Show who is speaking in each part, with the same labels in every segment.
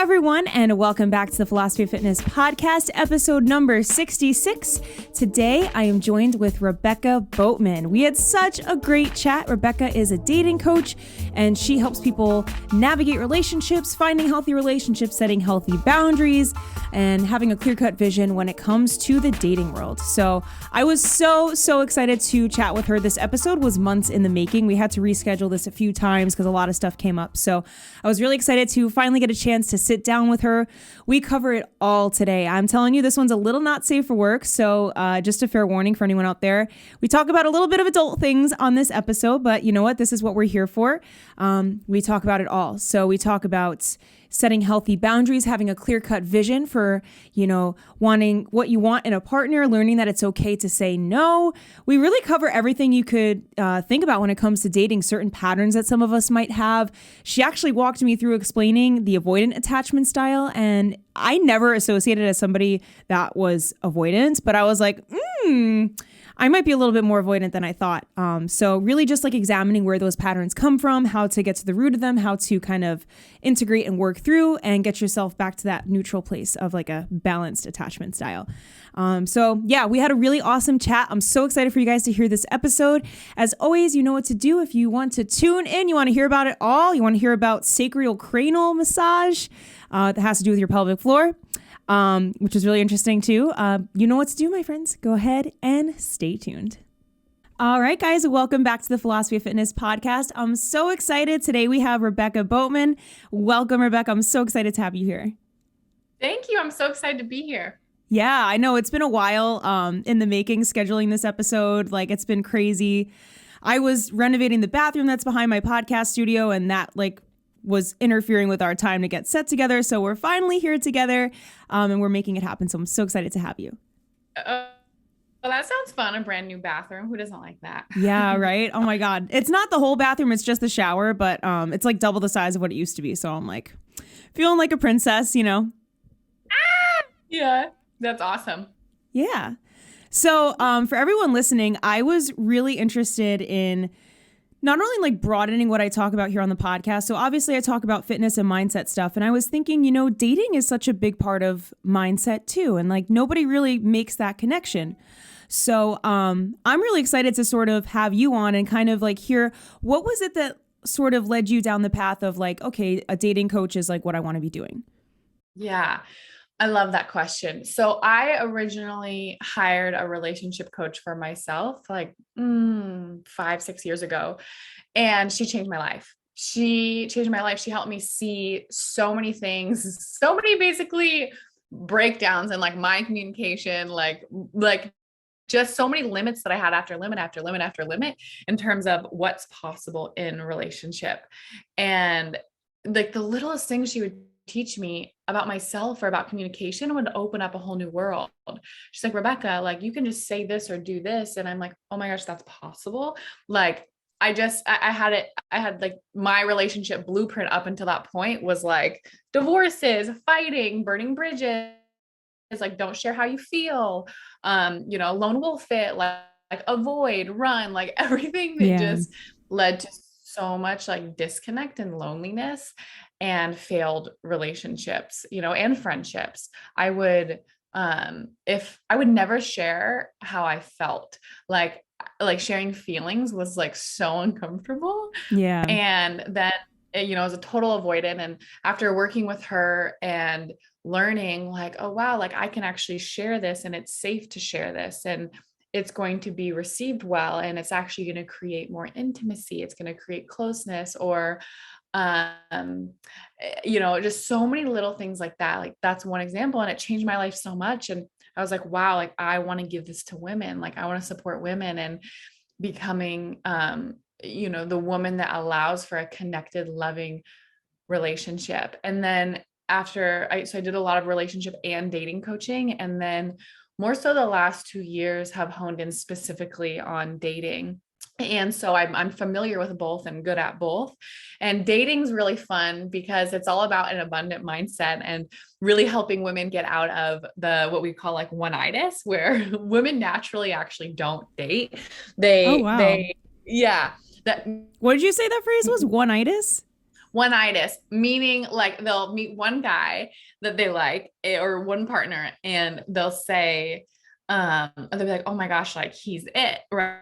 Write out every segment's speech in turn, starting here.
Speaker 1: everyone, and welcome back to the Philosophy of Fitness podcast, episode number 66. Today, I am joined with Rebecca Boatman. We had such a great chat. Rebecca is a dating coach, and she helps people navigate relationships, finding healthy relationships, setting healthy boundaries, and having a clear-cut vision when it comes to the dating world. So I was so excited to chat with her. This episode was months in the making. We had to reschedule this a few times because a lot of stuff came up. So I was really excited to finally get a chance to sit down with her. We cover it all today. I'm telling you, this one's a little not safe for work. So just a fair warning for anyone out there. We talk about a little bit of adult things on this episode, but you know what? This is what we're here for. We talk about it all. So we talk about setting healthy boundaries, having a clear-cut vision for, wanting what you want in a partner, learning that it's okay to say no. We really cover everything you could think about when it comes to dating, certain patterns that some of us might have. She actually walked me through explaining the avoidant attachment style, and I never associated as somebody that was avoidant, but I was like, I might be a little bit more avoidant than I thought. So really just like examining where those patterns come from, how to get to the root of them, how to kind of integrate and work through and get yourself back to that neutral place of like a balanced attachment style. So yeah, we had a really awesome chat. I'm so excited for you guys to hear this episode. As always, you know what to do if you want to tune in, you want to hear about it all. You want to hear about sacral cranial massage that has to do with your pelvic floor. Which is really interesting too. You know what to do, my friends. Go ahead and stay tuned. All right, guys, welcome back to the Philosophy of Fitness podcast. I'm so excited. Today we have Rebecca Boatman. Welcome, Rebecca. I'm so excited to have you here.
Speaker 2: Thank you. I'm so excited to be here.
Speaker 1: Yeah, I know it's been a while in the making, scheduling this episode. Like it's been crazy. I was renovating the bathroom that's behind my podcast studio, and that was interfering with our time to get set together. So we're finally here together and we're making it happen. So I'm so excited to have you.
Speaker 2: Well, that sounds fun. A brand new bathroom. Who doesn't like that?
Speaker 1: Yeah, right. Oh my God. It's not the whole bathroom. It's just the shower, but it's like double the size of what it used to be. So I'm like feeling like a princess,
Speaker 2: Yeah, that's awesome.
Speaker 1: Yeah. So for everyone listening, I was really interested in not only like broadening what I talk about here on the podcast. So obviously I talk about fitness and mindset stuff. And I was thinking, dating is such a big part of mindset too. And like nobody really makes that connection. So I'm really excited to sort of have you on and kind of like hear what was it that sort of led you down the path of like, okay, a dating coach is like what I want to be doing.
Speaker 2: Yeah. I love that question. So I originally hired a relationship coach for myself like 5-6 years ago, and she changed my life. She helped me see so many things, so many basically breakdowns in like my communication, like just so many limits that I had after limit after limit after limit in terms of what's possible in a relationship. And like the littlest things she would teach me about myself or about communication would open up a whole new world. She's like, Rebecca, like you can just say this or do this. And I'm like, oh my gosh, that's possible. Like I had like my relationship blueprint up until that point was like divorces, fighting, burning bridges. It's like, don't share how you feel. Lone wolf it, like avoid, run, like everything that just led to so much like disconnect and loneliness and failed relationships, and friendships. I would never share how I felt, like sharing feelings was like so uncomfortable.
Speaker 1: Yeah.
Speaker 2: And then, I was a total avoidant. And after working with her and learning like, oh, wow, like I can actually share this and it's safe to share this. And it's going to be received well, and it's actually going to create more intimacy. It's going to create closeness or, just so many little things like that. Like that's one example. And it changed my life so much. And I was like, wow, like I want to give this to women. Like I want to support women and becoming, the woman that allows for a connected, loving relationship. And then I did a lot of relationship and dating coaching. And then more so the last 2 years have honed in specifically on dating. And so I'm familiar with both and good at both. And dating's really fun because it's all about an abundant mindset and really helping women get out of what we call like one-itis, where women naturally actually don't date.
Speaker 1: What did you say that phrase was? One-itis?
Speaker 2: One-itis, meaning like they'll meet one guy that they like or one partner and they'll say, they'll be like, oh my gosh, like he's it, right?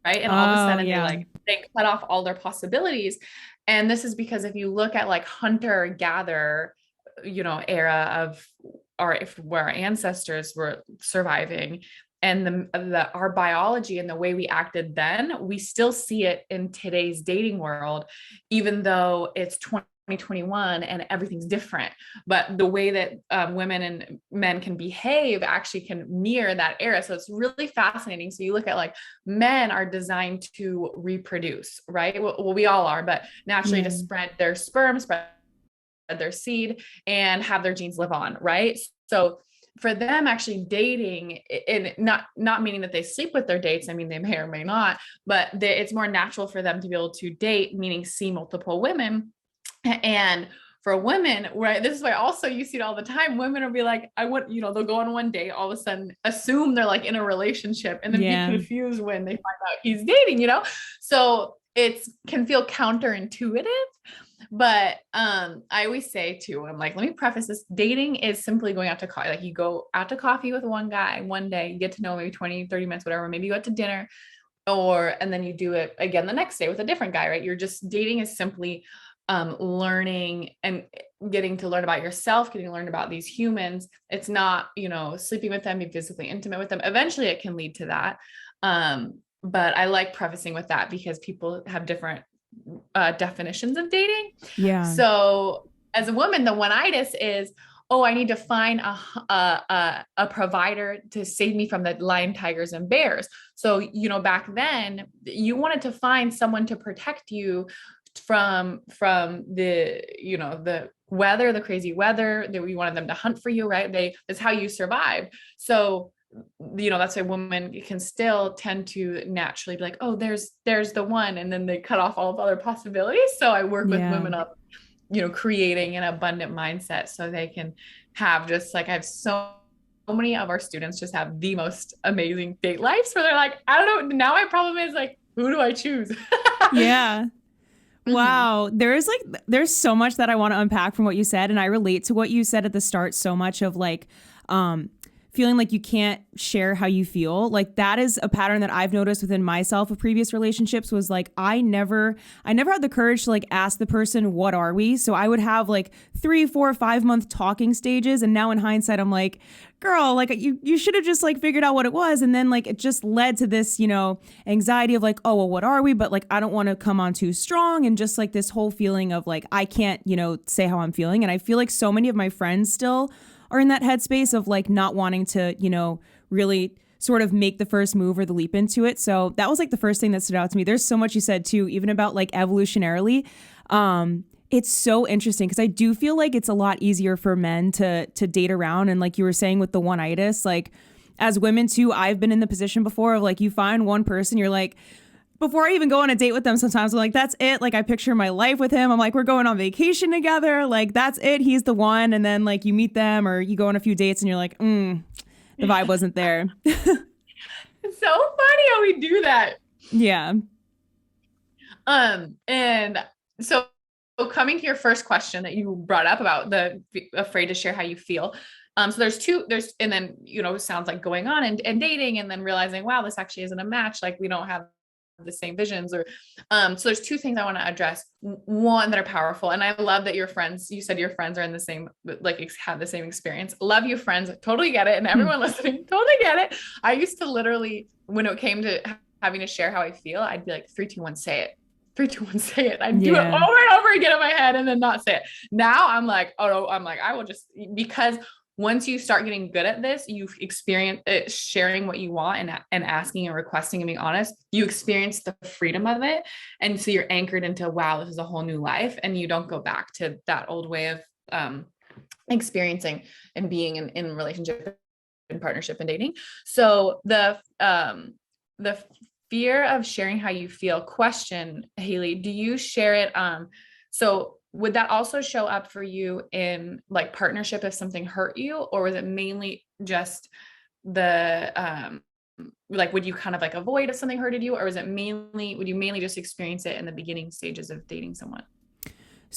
Speaker 2: Right. And all of a
Speaker 1: Oh,
Speaker 2: sudden
Speaker 1: yeah.
Speaker 2: they cut off all their possibilities. And this is because if you look at like hunter-gatherer, era of where our ancestors were surviving, and our biology and the way we acted then, we still see it in today's dating world, even though it's 2021 and everything's different. But the way that women and men can behave actually can mirror that era. So it's really fascinating. So you look at like men are designed to reproduce, right? Well, we all are, but naturally to spread their sperm, spread their seed, and have their genes live on, right? So for them actually dating, and not meaning that they sleep with their dates, I mean they may or may not, but it's more natural for them to be able to date, meaning see multiple women. And for women, right, this is why also you see it all the time, women will be like, I want, they'll go on one date, all of a sudden assume they're like in a relationship, and then be confused when they find out he's dating, so it can feel counterintuitive. But I always say too, I'm like, let me preface this. Dating is simply going out to coffee. Like you go out to coffee with one guy one day, you get to know maybe 20, 30 minutes, whatever. Maybe you go out to dinner and then you do it again the next day with a different guy, right? You're just dating is simply learning and getting to learn about yourself, getting to learn about these humans. It's not, sleeping with them, be physically intimate with them. Eventually it can lead to that. But I like prefacing with that because people have different definitions of dating.
Speaker 1: Yeah.
Speaker 2: So as a woman, the one-itis is, oh, I need to find a provider to save me from the lion, tigers, and bears. So, back then you wanted to find someone to protect you from the, the weather, the crazy weather, that we wanted them to hunt for you, right? That's how you survive. So, that's why women can still tend to naturally be like, oh, there's the one. And then they cut off all of other possibilities. So I work with women up, creating an abundant mindset so they can have just like, I have so many of our students just have the most amazing date lives where they're like, I don't know. Now my problem is like, who do I choose?
Speaker 1: Yeah. Wow. There's so much that I want to unpack from what you said. And I relate to what you said at the start so much of like, feeling like you can't share how you feel. Like that is a pattern that I've noticed within myself of previous relationships was like, I never had the courage to like ask the person, what are we? So I would have like 3, 4, 5 month talking stages. And now in hindsight, I'm like, girl, like you should have just like figured out what it was. And then like, it just led to this, anxiety of like, oh, well, what are we? But like, I don't want to come on too strong. And just like this whole feeling of like, I can't, say how I'm feeling. And I feel like so many of my friends still are in that headspace of like not wanting to, really sort of make the first move or the leap into it. So that was like the first thing that stood out to me. There's so much you said too, even about like evolutionarily. It's so interesting because I do feel like it's a lot easier for men to date around. And like you were saying with the one-itis, like as women too, I've been in the position before of like, you find one person, you're like, before I even go on a date with them, sometimes I'm like, that's it. Like I picture my life with him. I'm like, we're going on vacation together. Like that's it. He's the one. And then like you meet them or you go on a few dates and you're like, the vibe wasn't there.
Speaker 2: It's so funny how we do that.
Speaker 1: Yeah.
Speaker 2: And so coming to your first question that you brought up about the afraid to share how you feel. So and then, it sounds like going on and dating and then realizing, wow, this actually isn't a match. Like we don't have the same visions or so there's two things I want to address. One, that are powerful, and I love that you said your friends are in the same, like have the same experience. Love you, friends, totally get it. And everyone listening, totally get it. I used to literally, when it came to having to share how I feel, I'd be like 3, 2, 1, say it. 3, 2, 1, say it. I'd do it over and over again in my head and then not say it. Now I'm like, oh no, I will just, because once you start getting good at this, you experience it, sharing what you want and asking and requesting and being honest, you experience the freedom of it. And so you're anchored into, wow, this is a whole new life. And you don't go back to that old way of experiencing and being in relationship and partnership and dating. So the fear of sharing how you feel question, Haley, do you share it? So would that also show up for you in like partnership if something hurt you, or was it mainly just the, like, would you kind of like avoid if something hurted you, or would you mainly just experience it in the beginning stages of dating someone?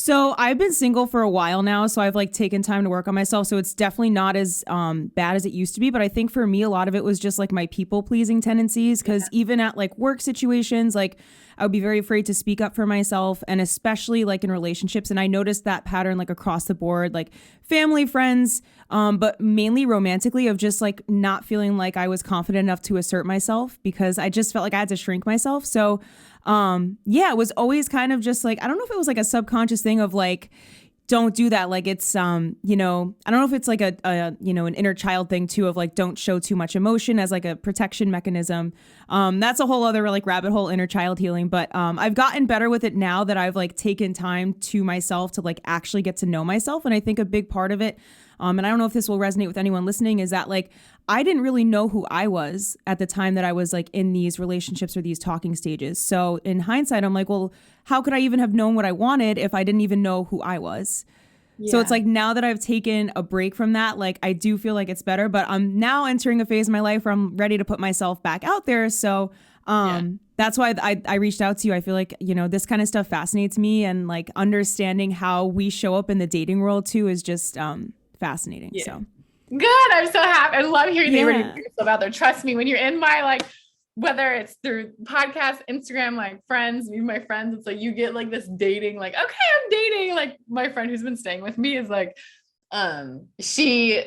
Speaker 1: So I've been single for a while now, so I've like taken time to work on myself. So it's definitely not as bad as it used to be. But I think for me, a lot of it was just like my people pleasing tendencies. Because even at like work situations, like I would be very afraid to speak up for myself, and especially like in relationships. And I noticed that pattern like across the board, like family, friends, but mainly romantically, of just like not feeling like I was confident enough to assert myself because I just felt like I had to shrink myself. So yeah, it was always kind of just like, I don't know if it was like a subconscious thing of like, don't do that. Like it's, you know, I don't know if it's like you know, an inner child thing too, of like, don't show too much emotion as like a protection mechanism. That's a whole other like rabbit hole, inner child healing. But, I've gotten better with it now that I've like taken time to myself to like actually get to know myself. And I think a big part of it, and I don't know if this will resonate with anyone listening, is that like, I didn't really know who I was at the time that I was like in these relationships or these talking stages. So in hindsight, I'm like, well, how could I even have known what I wanted if I didn't even know who I was? Yeah. So it's like now that I've taken a break from that, like I do feel like it's better, but I'm now entering a phase in my life where I'm ready to put myself back out there. So that's why I reached out to you. I feel like, you know, this kind of stuff fascinates me, and like understanding how we show up in the dating world too is just fascinating.
Speaker 2: Yeah.
Speaker 1: So
Speaker 2: good. I'm so happy. I love hearing that you're putting yourself out there. Trust me, when you're in my like, whether it's through podcast, Instagram, like friends, me, my friends, it's like you get like this dating, like, okay, I'm dating. Like my friend who's been staying with me is like, she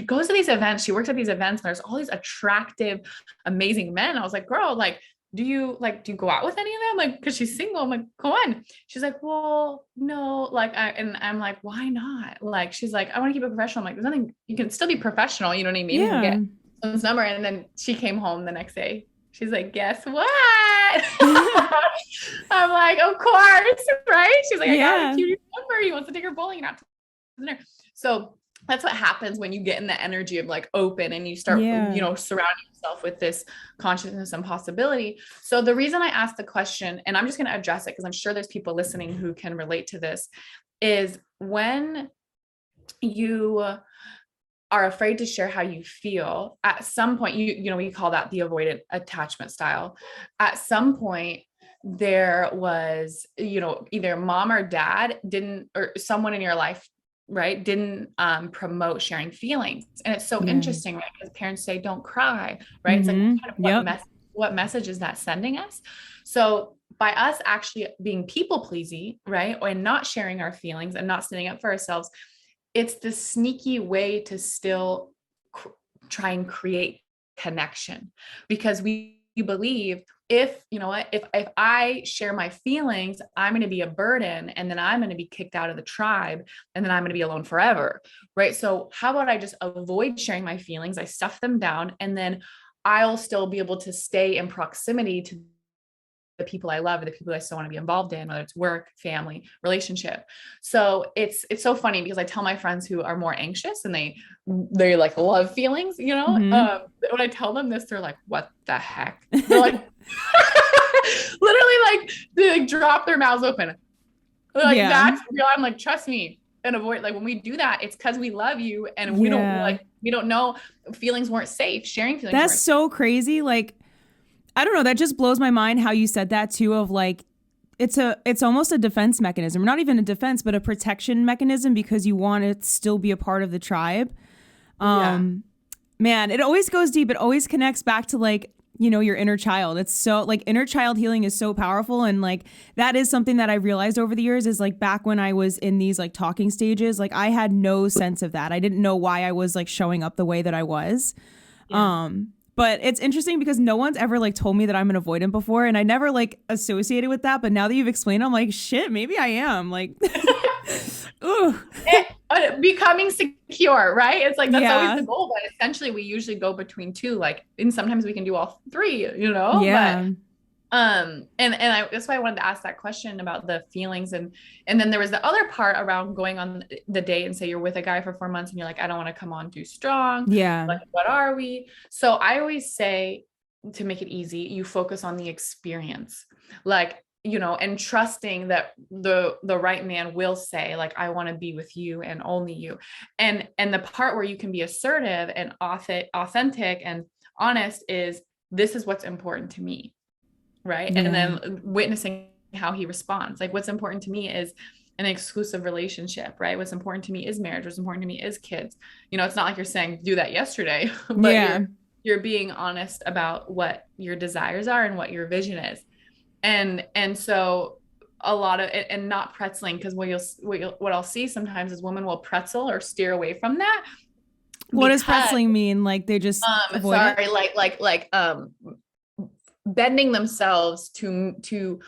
Speaker 2: goes to these events, she works at these events, and there's all these attractive, amazing men. I was like, girl, like, do you go out with any of them? Like, cause she's single. I'm like, go on. She's like, well, no, like, and I'm like, why not? Like, she's like, I want to keep it professional. I'm like, there's nothing, you can still be professional. You know what I mean?
Speaker 1: Yeah.
Speaker 2: You can get someone's number. And then she came home the next day. She's like, guess what? I'm like, of course. Right. She's like, I got a cute number. He wants to take her bowling and out to dinner. So that's what happens when you get in the energy of like open and you start, you know, surrounding yourself with this consciousness and possibility. So the reason I asked the question, and I'm just going to address it because I'm sure there's people listening who can relate to this, is when you are afraid to share how you feel, at some point, you know, we call that the avoidant attachment style. At some point, there was, you know, either mom or dad didn't, or someone in your life, right, didn't promote sharing feelings. And it's so interesting, right? Because parents say, don't cry, right? It's like, what message is that sending us? So by us actually being people pleasing, right, and not sharing our feelings and not standing up for ourselves, it's this sneaky way to still try and create connection, because we believe, if you know what, if I share my feelings, I'm going to be a burden, and then I'm going to be kicked out of the tribe, and then I'm going to be alone forever, right? So how about I just avoid sharing my feelings, I stuff them down, and then I'll still be able to stay in proximity to the people I love, or the people I still want to be involved in, whether it's work, family, relationship. So it's so funny because I tell my friends who are more anxious and they like love feelings, you know, when I tell them this, they're like, what the heck? They're like, literally like they like drop their mouths open. They're like, that's real. I'm like, trust me, and avoid, like when we do that, it's because we love you, and we don't know, feelings weren't safe, sharing feelings.
Speaker 1: That's so crazy. Like, I don't know. That just blows my mind how you said that too, of like, it's almost a defense mechanism, not even a defense, but a protection mechanism, because you want to still be a part of the tribe. Man, it always goes deep. It always connects back to like, you know, your inner child. It's so like inner child healing is so powerful. And like, that is something that I realized over the years, is like back when I was in these like talking stages, like I had no sense of that. I didn't know why I was like showing up the way that I was. But it's interesting because no one's ever like told me that I'm an avoidant before, and I never like associated with that. But now that you've explained, I'm like, shit, maybe I am. Like, ooh.
Speaker 2: Becoming secure, right? It's like, that's always the goal, but essentially we usually go between two, like, and sometimes we can do all three, you know?
Speaker 1: Yeah.
Speaker 2: But, that's why I wanted to ask that question about the feelings. And then there was the other part around going on the date, and say you're with a guy for 4 months and you're like, I don't want to come on too strong.
Speaker 1: Yeah.
Speaker 2: Like, what are we? So I always say, to make it easy, you focus on the experience, like, you know, and trusting that the right man will say, like, I want to be with you and only you. And the part where you can be assertive and authentic and honest is, this is what's important to me. Right. Yeah. And then witnessing how he responds. Like what's important to me is an exclusive relationship, right? What's important to me is marriage. What's important to me is kids. You know, it's not like you're saying do that yesterday, but
Speaker 1: Yeah.
Speaker 2: you're being honest about what your desires are and what your vision is. And so a lot of it, and not pretzeling, because what I'll see sometimes is women will pretzel or steer away from that.
Speaker 1: What does pretzeling mean? Like they just avoid
Speaker 2: sorry,
Speaker 1: it?
Speaker 2: like bending themselves to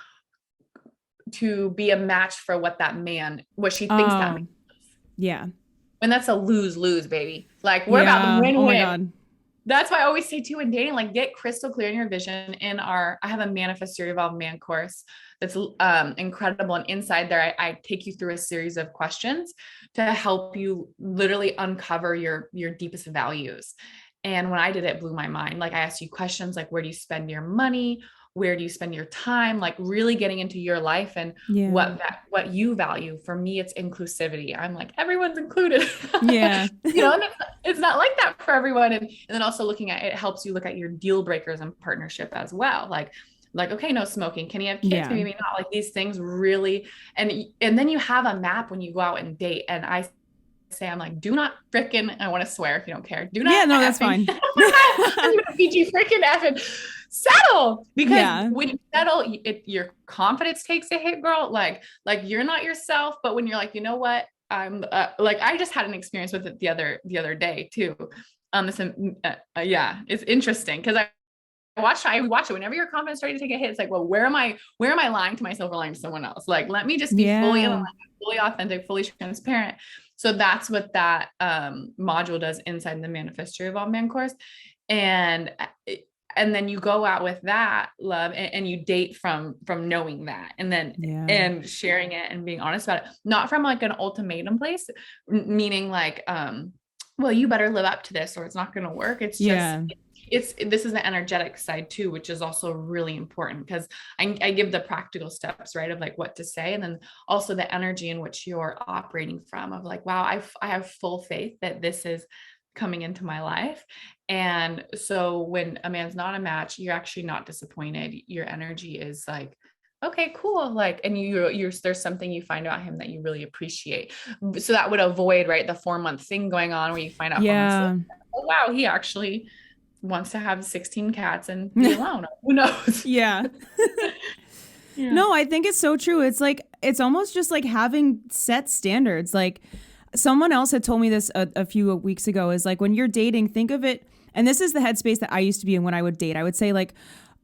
Speaker 2: be a match for what she thinks that man is.
Speaker 1: Yeah.
Speaker 2: And that's a lose-lose, baby. Like we're about the win-win.
Speaker 1: Oh my God.
Speaker 2: That's why I always say too in dating, like get crystal clear in your vision. I have a Manifest Your Evolved Man course that's incredible. And inside there, I take you through a series of questions to help you literally uncover your deepest values. And when I did it, it blew my mind. Like I asked you questions like, where do you spend your money? Where do you spend your time? Like really getting into your life and what you value. For me, it's inclusivity. I'm like, everyone's included.
Speaker 1: Yeah.
Speaker 2: You know, and it's not like that for everyone. And then also looking at it helps you look at your deal breakers in partnership as well. Like, okay, no smoking. Can you have kids?
Speaker 1: Yeah.
Speaker 2: Maybe not. Like these things really, and then you have a map when you go out and date. And I say, I'm like, do not frickin', I want to swear if you don't care. Do not.
Speaker 1: Yeah, no, that's fine.
Speaker 2: I'm going to PG frickin' effing settle, because when you settle, your confidence takes a hit, girl. Like you're not yourself. But when you're like, you know what? I'm like, I just had an experience with it the other day too. It's interesting because I watch it whenever your confidence starting to take a hit. It's like, well, where am I lying to myself or lying to someone else? Like, let me just be fully aligned, fully authentic, fully transparent. So that's what that module does inside the Manifest Your Evolved Man course. And then you go out with that love and you date from knowing that, and then and sharing it and being honest about it, not from like an ultimatum place, meaning like, well, you better live up to this or it's not going to work. It's just, this is the energetic side too, which is also really important, because I give the practical steps, right, of like what to say. And then also the energy in which you're operating from, of like, wow, I have full faith that this is coming into my life. And so when a man's not a match, you're actually not disappointed. Your energy is like, okay, cool. Like, and there's something you find about him that you really appreciate. So that would avoid, right, the 4-month thing going on where you find out, oh, wow, he actually wants to have 16 cats and be alone. Who knows?
Speaker 1: Yeah. No, I think it's so true. It's like, it's almost just like having set standards. Like someone else had told me this a few weeks ago, is like, when you're dating, think of it. And this is the headspace that I used to be in when I would date. I would say like,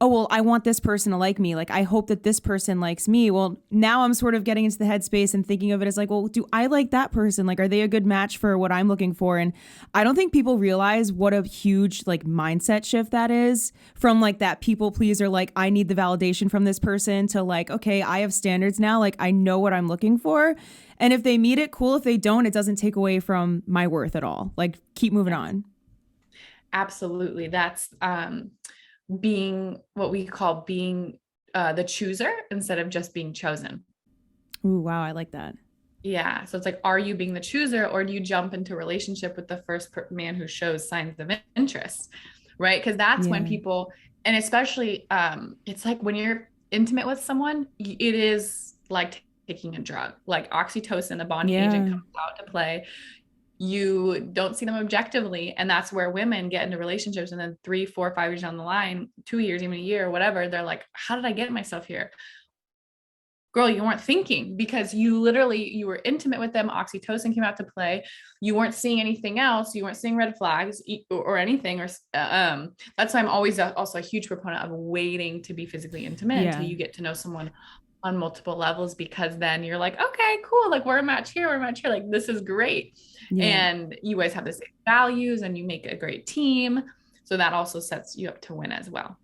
Speaker 1: oh, well, I want this person to like me. Like, I hope that this person likes me. Well, now I'm sort of getting into the headspace and thinking of it as like, well, do I like that person? Like, are they a good match for what I'm looking for? And I don't think people realize what a huge like mindset shift that is, from like that people pleaser, like I need the validation from this person, to like, okay, I have standards now. Like I know what I'm looking for. And if they meet it, cool. If they don't, it doesn't take away from my worth at all. Like keep moving on.
Speaker 2: Absolutely. That's, being what we call being the chooser instead of just being chosen.
Speaker 1: Ooh, wow. I like that.
Speaker 2: Yeah. So it's like, are you being the chooser, or do you jump into a relationship with the first man who shows signs of interest? Right. Because that's when people, and especially it's like when you're intimate with someone, it is like taking a drug, like oxytocin, the bonding agent, comes out to play. You don't see them objectively. And that's where women get into relationships. And then 3, 4, 5 years down the line, 2 years, even a year, whatever, they're like, how did I get myself here? Girl, you weren't thinking, because you were intimate with them. Oxytocin came out to play. You weren't seeing anything else. You weren't seeing red flags or anything. Or that's why I'm always also a huge proponent of waiting to be physically intimate until you get to know someone on multiple levels, because then you're like, okay, cool. Like we're a match here. Like, this is great. And you guys have the same values and you make a great team. So that also sets you up to win as well.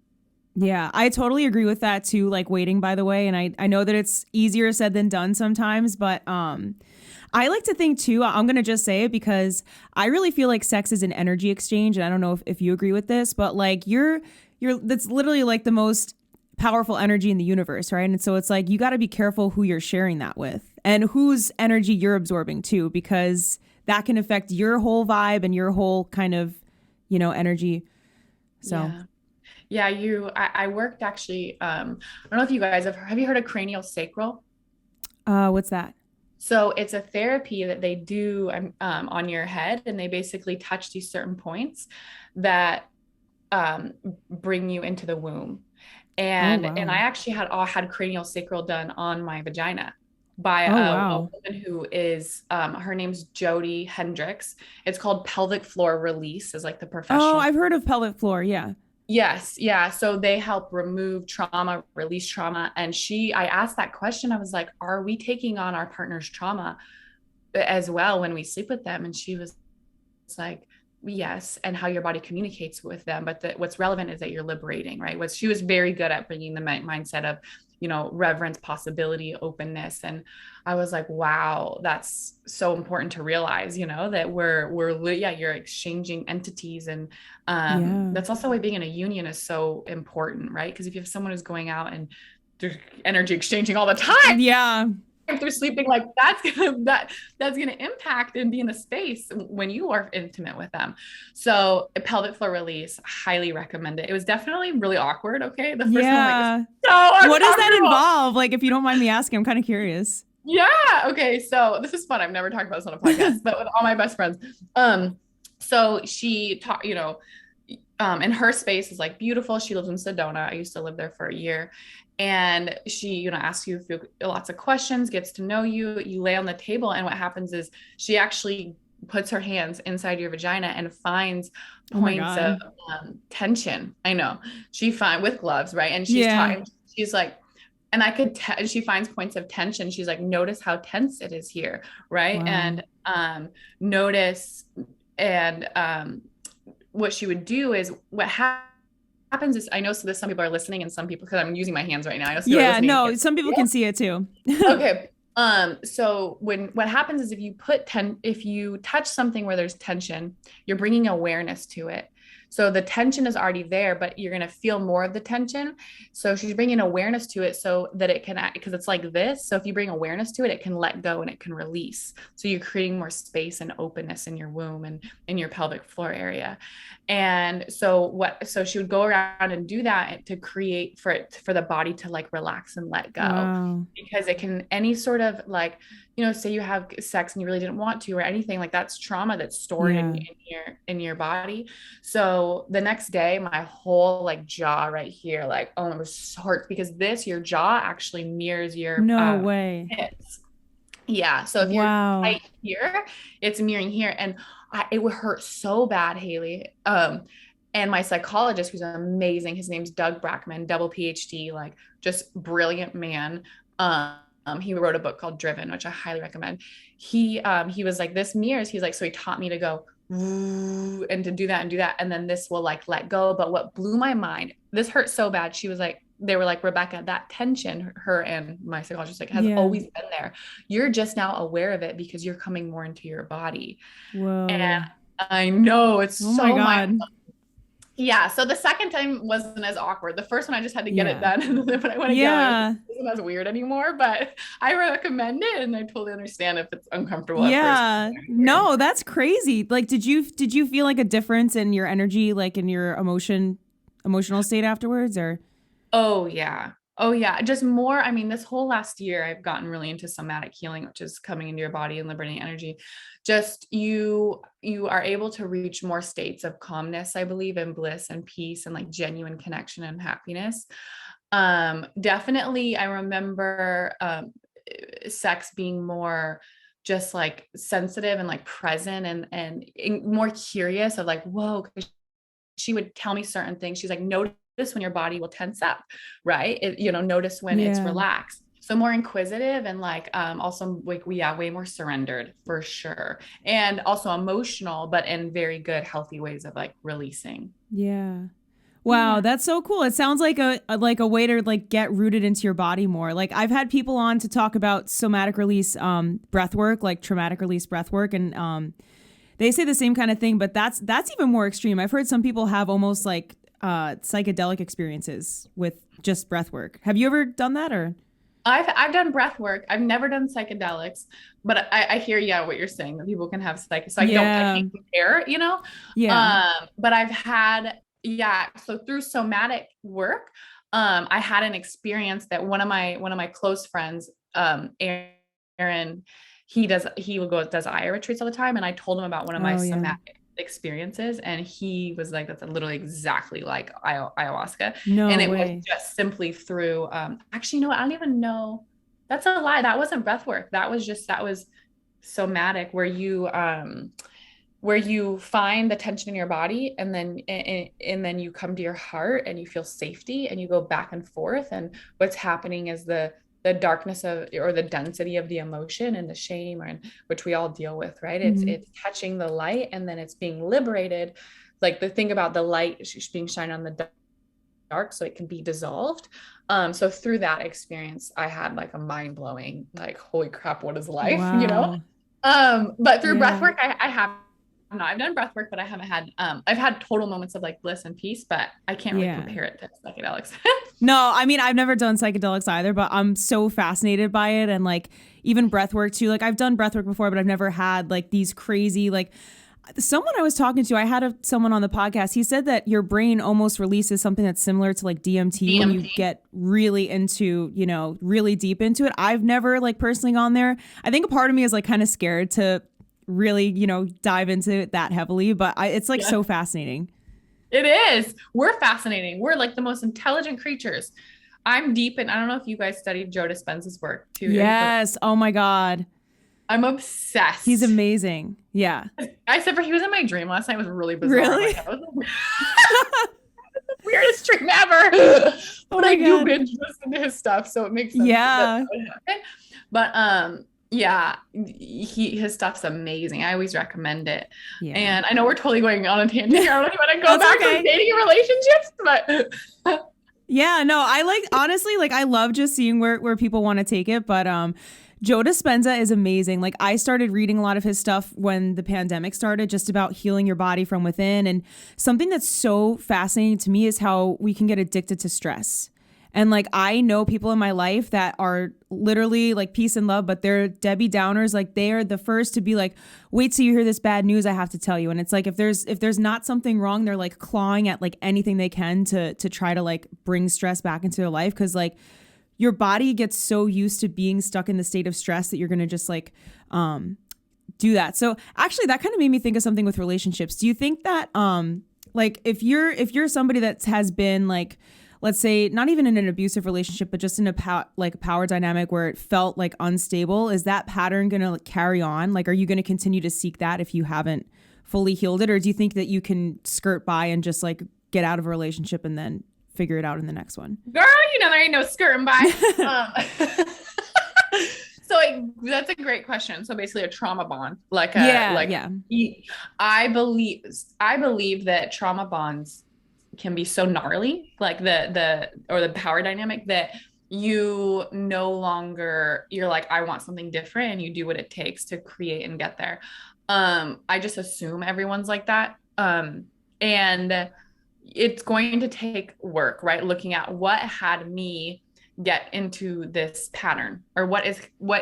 Speaker 1: Yeah, I totally agree with that too. Like waiting, by the way. And I know that it's easier said than done sometimes, but I like to think too, I'm going to just say it because I really feel like sex is an energy exchange. And I don't know if you agree with this, but like that's literally like the most powerful energy in the universe, right? And so it's like, you got to be careful who you're sharing that with and whose energy you're absorbing too, because that can affect your whole vibe and your whole kind of, energy. So
Speaker 2: Yeah, I worked actually, I don't know if you guys have you heard of craniosacral?
Speaker 1: What's that?
Speaker 2: So it's a therapy that they do on your head, and they basically touch these certain points that um, bring you into the womb.
Speaker 1: Oh,
Speaker 2: And I
Speaker 1: wow.
Speaker 2: actually had cranial sacral done on my vagina by
Speaker 1: Oh,
Speaker 2: a
Speaker 1: wow.
Speaker 2: woman who is her name's Jody Hendricks. It's called pelvic floor release, is like the
Speaker 1: Oh,
Speaker 2: professional.
Speaker 1: I've heard of pellet floor. Yeah.
Speaker 2: Yes, yeah. So they help remove trauma, release trauma. And I asked that question. I was like, are we taking on our partner's trauma as well when we sleep with them? And she was like, yes, and how your body communicates with them. But what's relevant is that you're liberating, right? What she was very good at bringing the mindset of, reverence, possibility, openness. And I was like, wow, that's so important to realize, that yeah, you're exchanging entities. And
Speaker 1: Yeah.
Speaker 2: that's also why being in a union is so important, right? Because if you have someone who's going out and they're energy exchanging all the time,
Speaker 1: Yeah.
Speaker 2: if they're sleeping, like that's gonna impact and be in the space when you are intimate with them. So a pelvic floor release, highly recommend it. It was definitely really awkward. Okay, the first moment was
Speaker 1: Yeah.
Speaker 2: so
Speaker 1: What does that
Speaker 2: uncomfortable.
Speaker 1: involve? Like, if you don't mind me asking, I'm kind of curious.
Speaker 2: Yeah. Okay. So this is fun. I've never talked about this on a podcast, but with all my best friends. So she taught, and her space is like beautiful. She lives in Sedona. I used to live there for a year. And she, asks you lots of questions, gets to know you. You lay on the table, and what happens is she actually puts her hands inside your vagina and finds
Speaker 1: Oh my
Speaker 2: points of
Speaker 1: God.
Speaker 2: tension. I know she find with gloves, right? And she's
Speaker 1: Yeah.
Speaker 2: taught. She's like, and I could tell. She finds points of tension. She's like, notice how tense it is here, right?
Speaker 1: Wow.
Speaker 2: And notice and what she would do is happens is I know so this some people are listening and some people because I'm using my hands right now. I know some people are
Speaker 1: Yeah.
Speaker 2: listening.
Speaker 1: No, some people can see it too.
Speaker 2: Okay. So what happens is if you touch something where there's tension, you're bringing awareness to it. So the tension is already there, but you're going to feel more of the tension. So she's bringing awareness to it so that it can act because it's like this. So if you bring awareness to it, it can let go and it can release. So you're creating more space and openness in your womb and in your pelvic floor area. And so she would go around and do that to create for the body to like relax and let go
Speaker 1: Wow.
Speaker 2: because it can any sort of like say you have sex and you really didn't want to or anything like that's trauma that's stored in,
Speaker 1: Yeah.
Speaker 2: in your body. So the next day my whole like jaw right here like oh it was hurt because your jaw actually mirrors your
Speaker 1: No way.
Speaker 2: hips. Yeah, so if you're
Speaker 1: Wow.
Speaker 2: tight here it's mirroring here and it would hurt so bad, Haley. And my psychologist, who's amazing, his name's Doug Brackman, double PhD, like just brilliant man. He wrote a book called Driven, which I highly recommend. He was like, this mirrors. He's like, so he taught me to go and to do that and do that, and then this will like let go. But what blew my mind, this hurt so bad. She was like, they were like, Rebecca, that tension, her and my psychologist like has
Speaker 1: Yeah.
Speaker 2: always been there. You're just now aware of it because you're coming more into your body. And
Speaker 1: Whoa.
Speaker 2: I know it's
Speaker 1: Oh my
Speaker 2: so mind.
Speaker 1: God.
Speaker 2: Yeah. So the second time wasn't as awkward. The first one I just had to get it
Speaker 1: Yeah.
Speaker 2: done. And then when I went again, I was like,
Speaker 1: Yeah.
Speaker 2: this isn't as weird anymore. But I recommend it and I totally understand if it's uncomfortable at first.
Speaker 1: Yeah. No, that's crazy. Like, did you feel like a difference in your energy, like in your emotional state afterwards, or?
Speaker 2: Oh yeah. Oh yeah. Just more. I mean, this whole last year I've gotten really into somatic healing, which is coming into your body and liberating energy. Just you are able to reach more states of calmness, I believe, and bliss and peace and like genuine connection and happiness. Definitely I remember sex being more just like sensitive and like present and more curious of like, whoa, she would tell me certain things. She's like, notice when your body will tense up, right? Notice when it's
Speaker 1: Yeah.
Speaker 2: relaxed. So more inquisitive and like also like way more surrendered for sure. And also emotional, but in very good, healthy ways of like releasing.
Speaker 1: Yeah. Wow,
Speaker 2: Yeah.
Speaker 1: that's so cool. It sounds like a way to like get rooted into your body more. Like I've had people on to talk about somatic release breath work, like traumatic release breath work, and they say the same kind of thing, but that's even more extreme. I've heard some people have almost like psychedelic experiences with just breath work. Have you ever done that or?
Speaker 2: I've done breath work. I've never done psychedelics, but I hear yeah what you're saying that people can have psych. So I
Speaker 1: Yeah.
Speaker 2: can't compare,
Speaker 1: Yeah.
Speaker 2: But I've had yeah. So through somatic work, I had an experience that one of my close friends, Aaron, does Aya retreats all the time. And I told him about one of my
Speaker 1: Oh yeah.
Speaker 2: somatic experiences. And he was like, that's literally exactly like ayahuasca. And
Speaker 1: No
Speaker 2: it was
Speaker 1: way.
Speaker 2: just simply through, actually, you know what? I don't even know. That's a lie. That wasn't breath work. That was somatic where you find the tension in your body, and then you come to your heart and you feel safety and you go back and forth, and what's happening is the darkness of, or the density of the emotion and the shame, or which we all deal with, right?
Speaker 1: Hmm.
Speaker 2: It's touching the light, and then it's being liberated. Like the thing about the light being shined on the dark so it can be dissolved. So through that experience I had like a mind-blowing, like, holy crap, what is life?
Speaker 1: Wow.
Speaker 2: But through breath
Speaker 1: Yeah.
Speaker 2: work, I have no, I've done breath work, but I haven't had, I've had total moments of like bliss and peace, but I can't really
Speaker 1: Yeah.
Speaker 2: compare it to psychedelics.
Speaker 1: No, I mean, I've never done psychedelics either, but I'm so fascinated by it. And like even breath work too. Like I've done breath work before, but I've never had like these crazy, like someone I was talking to, I had someone on the podcast. He said that your brain almost releases something that's similar to like DMT when you
Speaker 2: DMT.
Speaker 1: get really into, really deep into it. I've never like personally gone there. I think a part of me is like kind of scared to really, dive into it that heavily, but it's like
Speaker 2: Yeah,
Speaker 1: so fascinating.
Speaker 2: it is. We're fascinating. We're like the most intelligent creatures. I'm deep in, I don't know if you guys studied Joe Dispenza's work too.
Speaker 1: Yes. Oh my God.
Speaker 2: I'm
Speaker 1: He's
Speaker 2: obsessed.
Speaker 1: amazing. Yeah.
Speaker 2: I said, for he was in my dream last night. It was really bizarre.
Speaker 1: Really?
Speaker 2: Like, that was the weirdest dream ever.
Speaker 1: Oh
Speaker 2: But I
Speaker 1: my
Speaker 2: do
Speaker 1: God.
Speaker 2: binge listen to his stuff, so it makes sense that that
Speaker 1: Yeah.
Speaker 2: would happen. But yeah, his stuff's amazing. I always recommend it.
Speaker 1: Yeah.
Speaker 2: And I know we're totally going on a tangent here. I don't know if you want to go
Speaker 1: That's
Speaker 2: back to
Speaker 1: okay.
Speaker 2: dating and relationships, but
Speaker 1: Yeah, no, I like honestly, like I love just seeing where people want to take it, but Joe Dispenza is amazing. Like I started reading a lot of his stuff when the pandemic started, just about healing your body from within. And something that's so fascinating to me is how we can get addicted to stress. And like I know people in my life that are literally like peace and love, but they're Debbie Downers. Like they are the first to be like, wait till you hear this bad news I have to tell you. And it's like if there's not something wrong, they're like clawing at like anything they can to try to like bring stress back into their life. Cause like your body gets so used to being stuck in the state of stress that you're gonna just like do that. So actually that kind of made me think of something with relationships. Do you think that like if you're somebody that has been like, let's say not even in an abusive relationship, but just in a power dynamic where it felt like unstable, is that pattern going to carry on? Like, are you going to continue to seek that if you haven't fully healed it? Or do you think that you can skirt by and just like get out of a relationship and then figure it out in the next one?
Speaker 2: girl, there ain't no skirting by. So that's a great question. So basically a trauma bond,
Speaker 1: Yeah, yeah,
Speaker 2: I believe that trauma bonds can be so gnarly, like the power dynamic, that you're like, I want something different, and you do what it takes to create and get there. I just assume everyone's like that. And it's going to take work, right? Looking at what had me get into this pattern, or what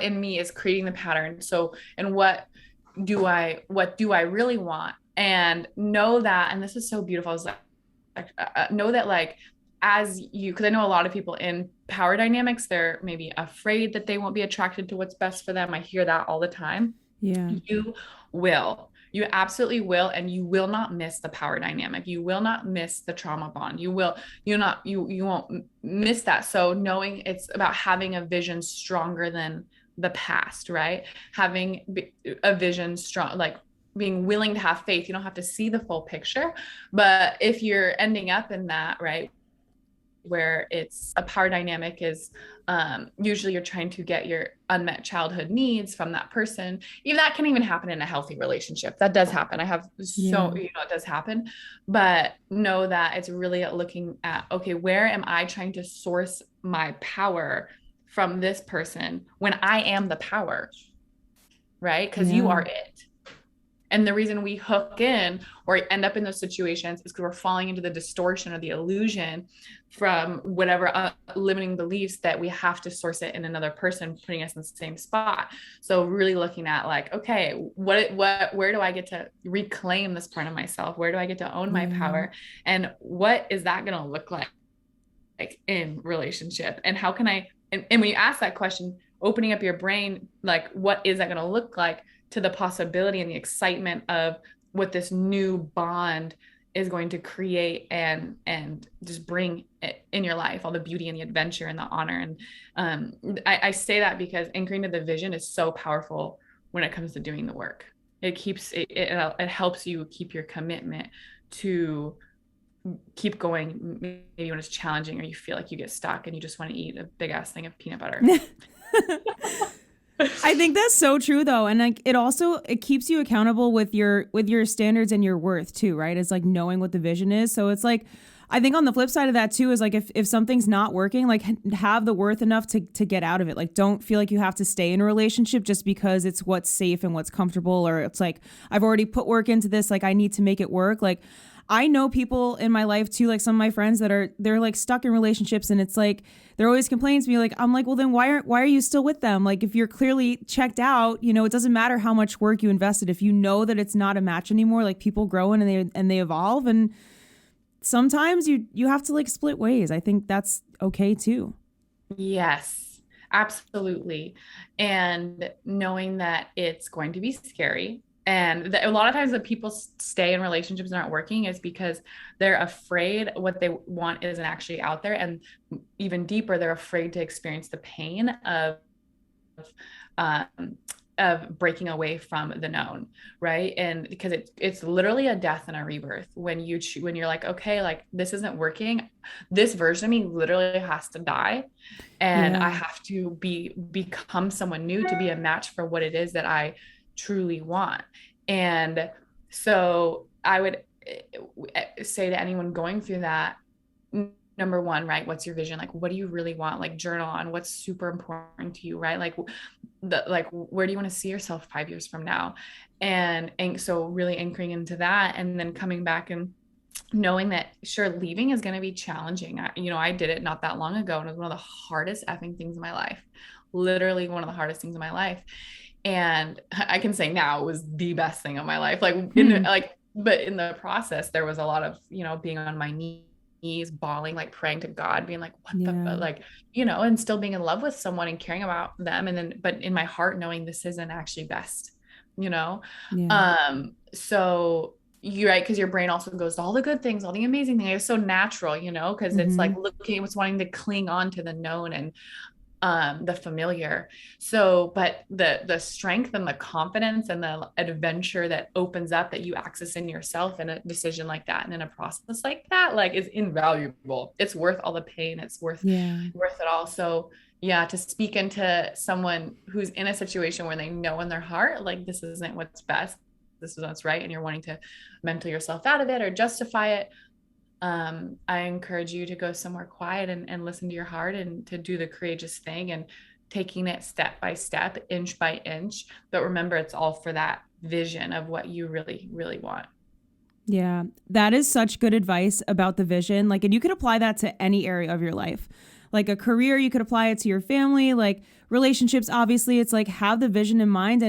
Speaker 2: in me is creating the pattern. So, and what do I really want? And know that, and this is so beautiful. I was like, know that, like, because I know a lot of people in power dynamics, they're maybe afraid that they won't be attracted to what's best for them. I hear that all the time.
Speaker 1: yeah,
Speaker 2: You absolutely will. And you will not miss the power dynamic. You will not miss the trauma bond. You won't miss that. So knowing it's about having a vision stronger than the past, right? Having a vision strong, like being willing to have faith. You don't have to see the full picture, but if you're ending up in that, right, where it's a power dynamic is, usually you're trying to get your unmet childhood needs from that person. Even that can even happen in a healthy relationship. That does happen. I have
Speaker 1: yeah,
Speaker 2: it does happen, but know that it's really looking at, okay, where am I trying to source my power from this person when I am the power, right? Because you
Speaker 1: yeah.
Speaker 2: are it. And the reason we hook in or end up in those situations is because we're falling into the distortion or the illusion from whatever limiting beliefs that we have to source it in another person, putting us in the same spot. So really looking at like, okay, where do I get to reclaim this part of myself? Where do I get to own my power? And what is that going to look like in relationship? And how can I, and when you ask that question, opening up your brain, like, what is that going to look like, to the possibility and the excitement of what this new bond is going to create and just bring in your life, all the beauty and the adventure and the honor. And I say that because anchoring to the vision is so powerful when it comes to doing the work. It keeps it helps you keep your commitment to keep going, maybe when it's challenging or you feel like you get stuck and you just want to eat a big ass thing of peanut butter.
Speaker 1: I think that's so true though. And like it keeps you accountable with your standards and your worth too, right? It's like knowing what the vision is. So it's like, I think on the flip side of that too is like if something's not working, like have the worth enough to get out of it. Like don't feel like you have to stay in a relationship just because it's what's safe and what's comfortable, or it's like I've already put work into this, like I need to make it work. Like I know people in my life too, like some of my friends they're like stuck in relationships, and it's like they're always complaining to me, like I'm like, well then why are you still with them? Like if you're clearly checked out, you know, it doesn't matter how much work you invested. If you know that it's not a match anymore, like people grow in and they evolve, and sometimes you have to like split ways. I think that's okay too.
Speaker 2: Yes, absolutely. And knowing that it's going to be scary. And a lot of times that people stay in relationships that aren't working is because they're afraid what they want isn't actually out there. And even deeper, they're afraid to experience the pain um, of breaking away from the known, right? And because it's literally a death and a rebirth when you're like, okay, like this isn't working, this version of me literally has to die, and I have to become someone new to be a match for what it is that I truly want. And so I would say to anyone going through that, number one, right? What's your vision? Like, what do you really want? Like journal on what's super important to you, right? Like where do you want to see yourself 5 years from now? And so really anchoring into that, and then coming back and knowing that sure, leaving is going to be challenging. I did it not that long ago, and it was one of the hardest effing things in my life, literally one of the hardest things in my life. And I can say now it was the best thing of my life. But in the process, there was a lot of, being on my knees, bawling, like praying to God, being like, what the, like, and still being in love with someone and caring about them. And then, but in my heart, knowing this isn't actually best, so you're right. Cause your brain also goes to all the good things, all the amazing things. It's so natural, cause it's like looking, it's wanting to cling on to the known and the familiar. So, but the strength and the confidence and the adventure that opens up that you access in yourself in a decision like that and in a process like that, like is invaluable. It's worth all the pain. It's worth it all. So yeah, to speak into someone who's in a situation where they know in their heart, like this isn't what's best, this is what's right, and you're wanting to mental yourself out of it or justify it, I encourage you to go somewhere quiet and listen to your heart and to do the courageous thing and taking it step by step, inch by inch. But remember, it's all for that vision of what you really, really want.
Speaker 1: Yeah, that is such good advice about the vision. Like, and you could apply that to any area of your life. Like a career, you could apply it to your family, like relationships. Obviously, it's like have the vision in mind.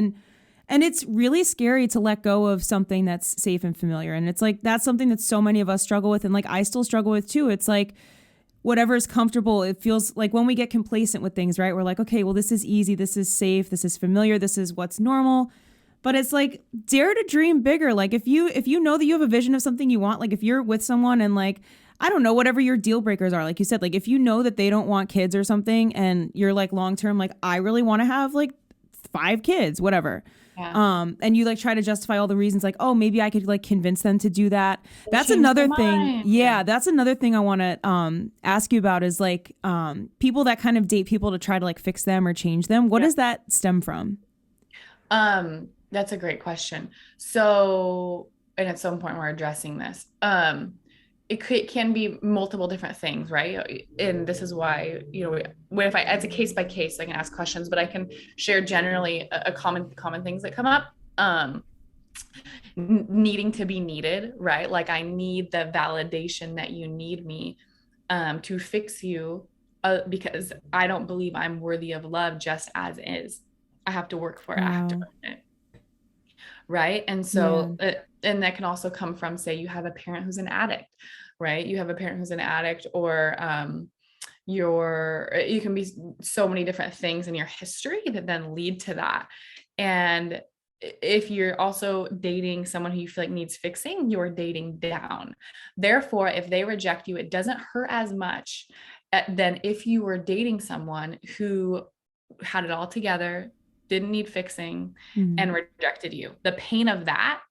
Speaker 1: And it's really scary to let go of something that's safe and familiar. And it's like, that's something that so many of us struggle with. And like, I still struggle with too. It's like, whatever is comfortable, it feels like when we get complacent with things, right? We're like, okay, well, this is easy. This is safe. This is familiar. This is what's normal. But it's like, dare to dream bigger. Like if you know that you have a vision of something you want, like if you're with someone and like, I don't know, whatever your deal breakers are, like you said, like if you know that they don't want kids or something and you're like long-term, like I really want to have like 5 kids, whatever. Yeah. And you like try to justify all the reasons like, oh, maybe I could like convince them to do that. That's another thing. Yeah. That's another thing I want to ask you about is like people that kind of date people to try to like fix them or change them. What does that stem from?
Speaker 2: That's a great question. So, and at some point we're addressing this. It can be multiple different things, right? And this is why, if it's a case by case, I can ask questions, but I can share generally a common things that come up. needing to be needed, right? Like I need the validation that you need me to fix you because I don't believe I'm worthy of love just as is. I have to work for it. I have to
Speaker 1: Wow.
Speaker 2: earn it. Right. And
Speaker 1: Yeah.
Speaker 2: so, and that can also come from, say, you have a parent who's an addict, right? You have a parent who's an addict, or you can be so many different things in your history that then lead to that. And if you're also dating someone who you feel like needs fixing, you're dating down. Therefore, if they reject you, it doesn't hurt as much than if you were dating someone who had it all together, didn't need fixing, and rejected you. The pain of that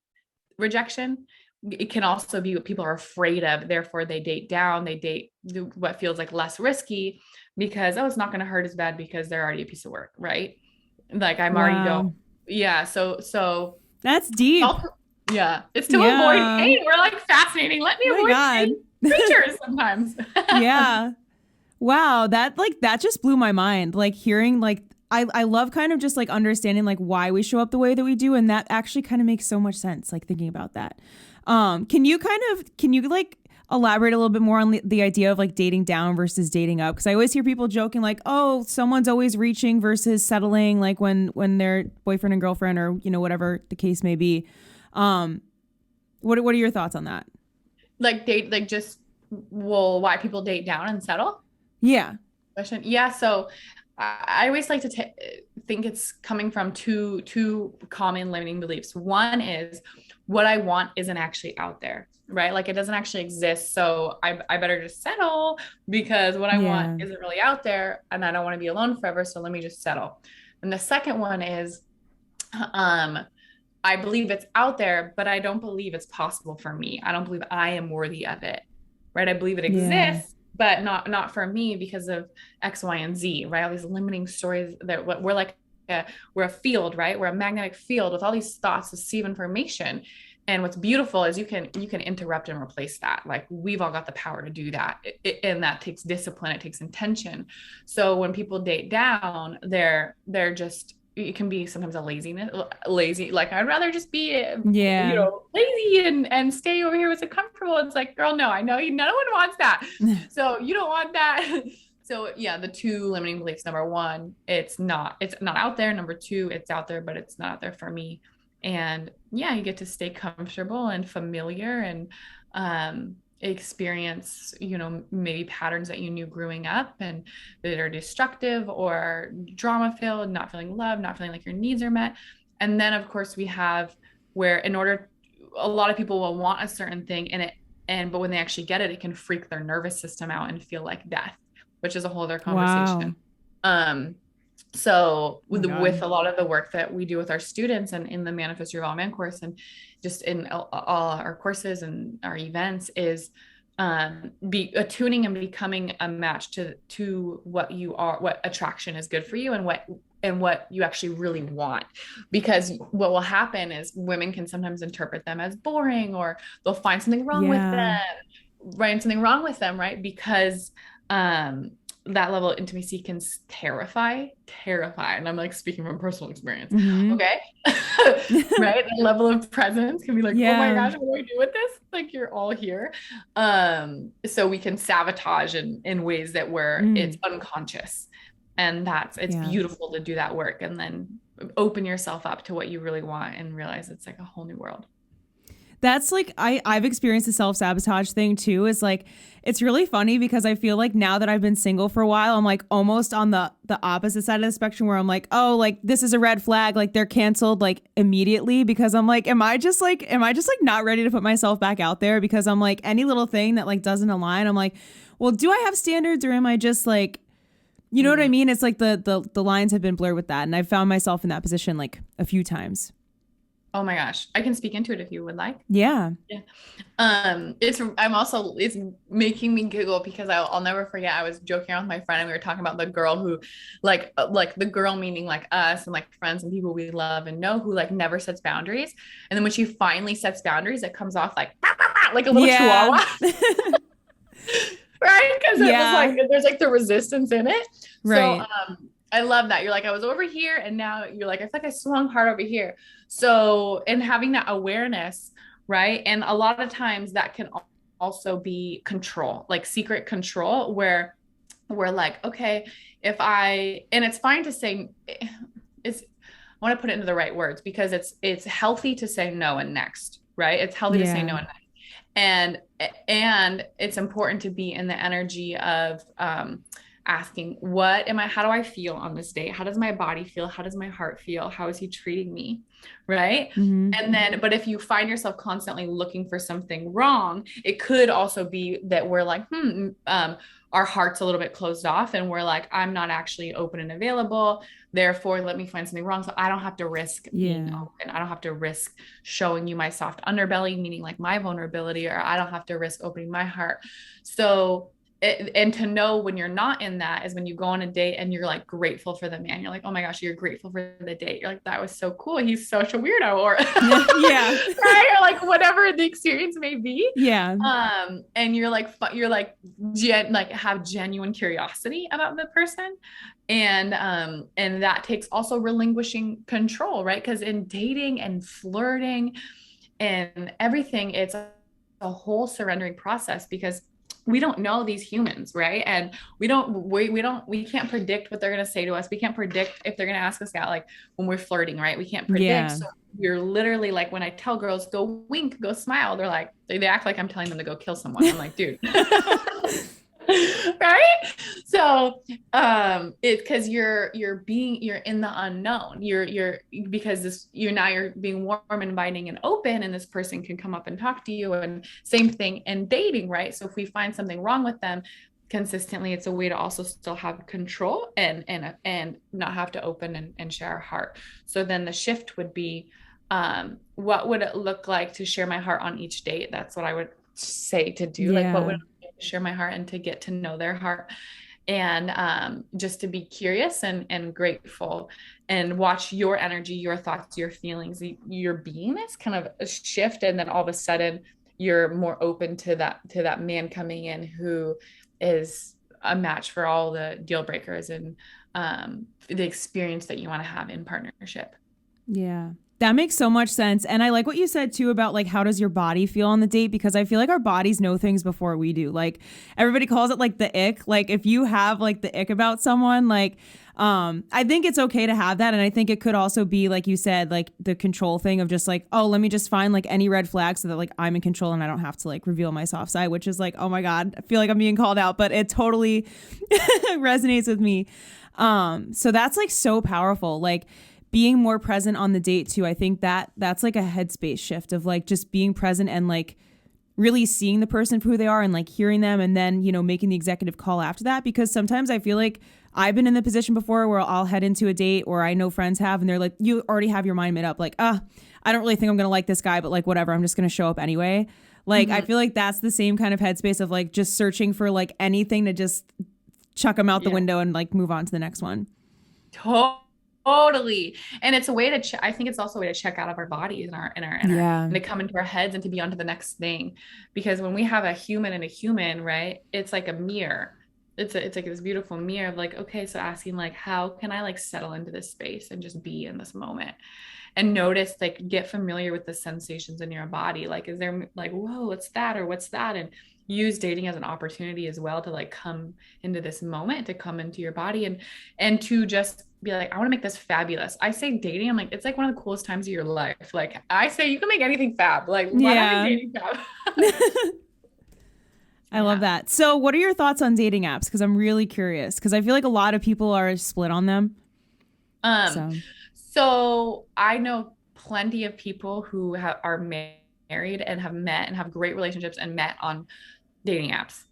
Speaker 2: rejection, it can also be what people are afraid of. Therefore, they date down, they date what feels like less risky because, oh, it's not going to hurt as bad because they're already a piece of work, right? Like I'm already
Speaker 1: Wow.
Speaker 2: going, yeah. So
Speaker 1: That's deep.
Speaker 2: yeah, it's to avoid
Speaker 1: Yeah.
Speaker 2: pain. We're like fascinating. Let me
Speaker 1: Oh my
Speaker 2: avoid
Speaker 1: God.
Speaker 2: pain creatures sometimes.
Speaker 1: Yeah. Wow. That just blew my mind. Like hearing like, I love kind of just like understanding like why we show up the way that we do. And that actually kind of makes so much sense. Like thinking about that. Can you like elaborate a little bit more on the idea of like dating down versus dating up? Cause I always hear people joking like, oh, someone's always reaching versus settling, like when they're boyfriend and girlfriend or, you know, whatever the case may be. What are your thoughts on that?
Speaker 2: Like date, like just, well, why people date down and settle?
Speaker 1: Yeah.
Speaker 2: Question. Yeah. So I always like to think it's coming from two common limiting beliefs. One is what I want isn't actually out there, right? Like it doesn't actually exist. So I better just settle because what I want
Speaker 1: Yeah.
Speaker 2: isn't really out there and I don't want to be alone forever. So let me just settle. And the second one is, I believe it's out there, but I don't believe it's possible for me. I don't believe I am worthy of it, right? I believe it
Speaker 1: Yeah.
Speaker 2: exists, but not for me because of X, Y, and Z, right? All these limiting stories that we're like, we're a field, right? We're a magnetic field with all these thoughts to receive information. And what's beautiful is you can interrupt and replace that. Like we've all got the power to do that, and that takes discipline. It takes intention. So when people date down, they're just, it can be sometimes a lazy, like I'd rather just be
Speaker 1: Yeah.
Speaker 2: lazy and stay over here with it comfortable. It's like, girl, no, I know you, no one wants that, so you don't want that. So yeah, the two limiting beliefs: number one, it's not out there; number two, it's out there but it's not out there for me. And yeah, you get to stay comfortable and familiar and experience, maybe patterns that you knew growing up and that are destructive or drama filled, not feeling loved, not feeling like your needs are met. And then of course we have where a lot of people will want a certain thing but when they actually get it, it can freak their nervous system out and feel like death, which is a whole other
Speaker 1: Wow.
Speaker 2: conversation. So
Speaker 1: Oh my
Speaker 2: with
Speaker 1: God.
Speaker 2: a lot of the work that we do with our students and in the Manifest Your Evolvement course and just in all our courses and our events is be attuning and becoming a match to what you are, what attraction is good for you and what you actually really want. Because what will happen is women can sometimes interpret them as boring, or they'll find something wrong with
Speaker 1: Yeah.
Speaker 2: them, right? Because that level of intimacy can terrify. And I'm like speaking from personal experience.
Speaker 1: Mm-hmm.
Speaker 2: Okay. Right. The level of presence can be like, oh my
Speaker 1: Yeah.
Speaker 2: gosh, what do I do with this? Like you're all here. So we can sabotage in ways that where it's unconscious. And it's
Speaker 1: Yeah.
Speaker 2: beautiful to do that work and then open yourself up to what you really want and realize it's like a whole new world.
Speaker 1: That's like I've experienced the self-sabotage thing too. Is like it's really funny because I feel like now that I've been single for a while, I'm like almost on the opposite side of the spectrum where I'm like, oh, like this is a red flag, like they're canceled like immediately, because I'm like, am I just like not ready to put myself back out there? Because I'm like, any little thing that like doesn't align, I'm like, well, do I have standards, or am I just like, you know what I mean? It's like the lines have been blurred with that, and I've found myself in that position like a few times.
Speaker 2: Oh my gosh. I can speak into it if you would like.
Speaker 1: Yeah.
Speaker 2: Yeah. It's making me giggle because I'll never forget. I was joking around with my friend and we were talking about the girl who like the girl meaning like us and like friends and people we love and know, who like never sets boundaries. And then when she finally sets boundaries, it comes off like, like a little chihuahua. Right? Because it was like, there's like the resistance in it.
Speaker 1: Right.
Speaker 2: So, I love that. You're like, I was over here and now you're like, I feel like I swung hard over here. So, and having that awareness, right? And a lot of times that can also be control, like secret control, where we're like, okay, and it's fine to say, it's, I want to put it into the right words because it's healthy to say no and next, right? It's healthy to say no and next. And it's important to be in the energy of asking, how do I feel on this day? How does my body feel? How does my heart feel? How is he treating me? Right.
Speaker 1: Mm-hmm.
Speaker 2: And then, but if you find yourself constantly looking for something wrong, it could also be that we're like, our heart's a little bit closed off and we're like, I'm not actually open and available. Therefore, let me find something wrong. So I don't have to risk being open. I don't have to risk showing you my soft underbelly, meaning like my vulnerability, or I don't have to risk opening my heart. So and to know when you're not in that is when you go on a date and you're like grateful for the man. You're like, oh my gosh, you're grateful for the date. You're like, that was so cool. He's such a weirdo, or
Speaker 1: yeah,
Speaker 2: right, or like whatever the experience may be.
Speaker 1: Yeah.
Speaker 2: And you're like have genuine curiosity about the person. And that takes also relinquishing control, right? Because in dating and flirting and everything, it's a whole surrendering process because we don't know these humans, right? And we can't predict what they're going to say to us. We can't predict if they're going to ask us out, like when we're flirting, right? We can't predict.
Speaker 1: Yeah.
Speaker 2: So you're literally like, when I tell girls, go wink, go smile, they're like, they act like I'm telling them to go kill someone. I'm like, dude. Right. So it's because you're in the unknown. You're being warm and inviting and open, and this person can come up and talk to you. And same thing in dating, right? So if we find something wrong with them consistently, it's a way to also still have control and not have to open and share our heart. So then the shift would be, what would it look like to share my heart on each date? That's what I would say to do. Like, what would it share my heart and to get to know their heart, and just to be curious and grateful and watch your energy, your thoughts, your feelings, your beingness kind of shift. And then all of a sudden you're more open to that man coming in who is a match for all the deal breakers and the experience that you want to have in partnership.
Speaker 1: Yeah. That makes so much sense. And I like what you said too about like, how does your body feel on the date? Because I feel like our bodies know things before we do. Like everybody calls it like the ick. Like if you have like the ick about someone, like, I think it's okay to have that. And I think it could also be, like you said, like the control thing of just like, oh, let me just find like any red flag so that like I'm in control and I don't have to like reveal my soft side, which is like, oh my God, I feel like I'm being called out, but it totally resonates with me. So that's like so powerful. Like, being more present on the date too. I think that's like a headspace shift of like just being present and like really seeing the person for who they are and like hearing them, and then, you know, making the executive call after that. Because sometimes I feel like I've been in the position before where I'll head into a date, or I know friends have, and they're like, you already have your mind made up. Like, I don't really think I'm going to like this guy, but like, whatever, I'm just going to show up anyway. Like, I feel like that's the same kind of headspace of like just searching for like anything to just chuck them out the window and like move on to the next one.
Speaker 2: Totally. And it's a way to I think it's also a way to check out of our bodies and to come into our heads and to be on to the next thing. Because when we have a human and a human, right, it's like a mirror. It's like this beautiful mirror of like, okay, so asking like, how can I like settle into this space and just be in this moment and notice, like, get familiar with the sensations in your body. Like, is there like, whoa, what's that? Or what's that? And use dating as an opportunity as well to like come into this moment, to come into your body and to just be like, I want to make this fabulous. I say dating, I'm like, it's like one of the coolest times of your life. Like I say, you can make anything fab. Like, why not make dating fab?
Speaker 1: I love that. So what are your thoughts on dating apps? Because I'm really curious, because I feel like a lot of people are split on them.
Speaker 2: So I know plenty of people who are married and have met and have great relationships and met on dating apps.